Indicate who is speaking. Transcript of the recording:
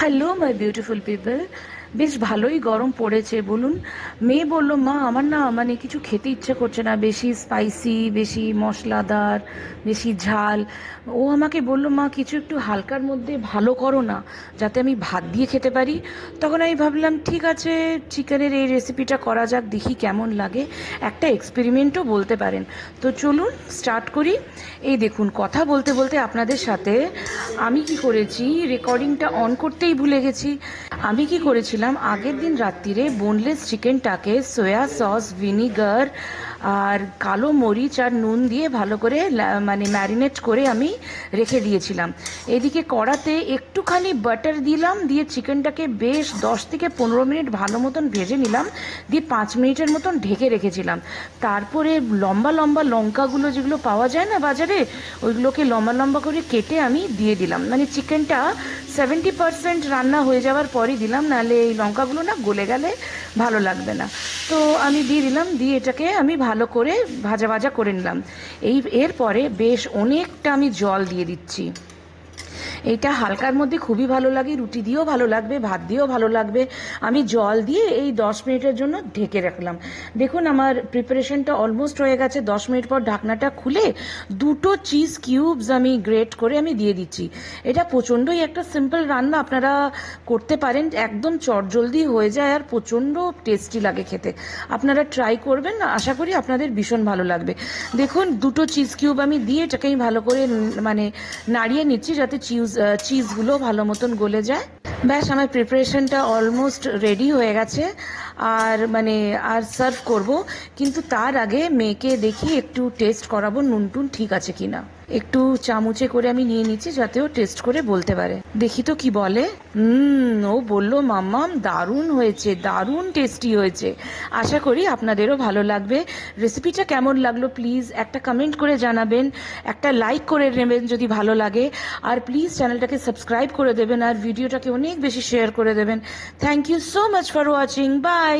Speaker 1: Hello my beautiful people. বেশ ভালোই গরম পড়েছে বলুন। মেয়ে বলল, মা আমার না মানে কিছু খেতে ইচ্ছে করছে না, বেশি স্পাইসি, বেশি মশলাদার, বেশি ঝাল। ও আমাকে বলল, মা কিছু একটু হালকার মধ্যে ভালো করো না, যাতে আমি ভাত দিয়ে খেতে পারি। তখন আমি ভাবলাম ঠিক আছে, চিকেনের এই রেসিপিটা করা যাক, দেখি কেমন লাগে। একটা এক্সপেরিমেন্টও বলতে পারেন। তো চলুন স্টার্ট করি। এই দেখুন, কথা বলতে বলতে আপনাদের সাথে আমি কি করেছি, রেকর্ডিংটা অন করতেই ভুলে গেছি। আমি কি করেছিলাম, আগের দিন রাত্রিরে বোনলেস চিকেনটাকে সয়া সস, ভিনিগার আর কালো মরিচ আর নুন দিয়ে ভালো করে মানে ম্যারিনেট করে আমি রেখে দিয়েছিলাম। এদিকে কড়াতে একটুখানি বাটার দিলাম, দিয়ে চিকেনটাকে বেশ 10 থেকে 15 মিনিট ভালো মতন ভেজে নিলাম, দিয়ে 5 মিনিটের মতন ঢেকে রেখেছিলাম। তারপরে লম্বা লম্বা লঙ্কাগুলো যেগুলো পাওয়া যায় না বাজারে, ওইগুলোকে লম্বা লম্বা করে কেটে আমি দিয়ে দিলাম। মানে চিকেনটা 70% রান্না হয়ে যাওয়ার পরই দিলাম, নাহলে এই লঙ্কাগুলো না গলে গেলে ভালো লাগবে না। তো আমি দিয়ে দিলাম, দিয়ে এটাকে আমি ভালো করে ভাজা ভাজা করে নিলাম। এরপরে বেশ অনেকটা আমি জল দিয়ে দিচ্ছি। এইটা হালকার মধ্যে খুবই ভালো লাগে, রুটি দিয়েও ভালো লাগবে, ভাত দিয়েও ভালো লাগবে। আমি জল দিয়ে এই 10 মিনিটের জন্য ঢেকে রাখলাম। দেখুন আমার প্রিপারেশনটা অলমোস্ট হয়ে গেছে। 10 মিনিট পর ঢাকনাটা খুলে দুটো চিজ কিউবস আমি গ্রেট করে আমি দিয়ে দিচ্ছি। এটা প্রচণ্ডই একটা সিম্পল রান্না, আপনারা করতে পারেন, একদম চটজলদি হয়ে যায় আর প্রচণ্ড টেস্টি লাগে খেতে। আপনারা ট্রাই করবেন, আশা করি আপনাদের ভীষণ ভালো লাগবে। দেখুন দুটো চিজ কিউব আমি দিয়ে এটাকে আমি ভালো করে মানে নাড়িয়ে নিচ্ছি, যাতে চিজগুলো ভালো মতন গলে যায়। ব্যাস আমার প্রিপারেশনটা অলমোস্ট রেডি হয়ে গেছে। আর মানে আর সার্ভ করব, কিন্তু তার আগে মেয়েকে দেখি একটু টেস্ট করাবো নুন টুন ঠিক আছে কিনা। একটু চামচে করে আমি নিয়ে নিচ্ছি, যাতে ও টেস্ট করে বলতে পারে। দেখি তো কি বলে। ও বলল, মাম্মাম দারুণ হয়েছে, দারুণ টেস্টি হয়েছে। আশা করি আপনাদেরও ভালো লাগবে। রেসিপিটা কেমন লাগলো প্লিজ একটা কমেন্ট করে জানাবেন, একটা লাইক করে নেবেন যদি ভালো লাগে, আর প্লিজ চ্যানেলটাকে সাবস্ক্রাইব করে দেবেন আর ভিডিওটাকে অনেক বেশি শেয়ার করে দেবেন। Thank you so much for watching. By.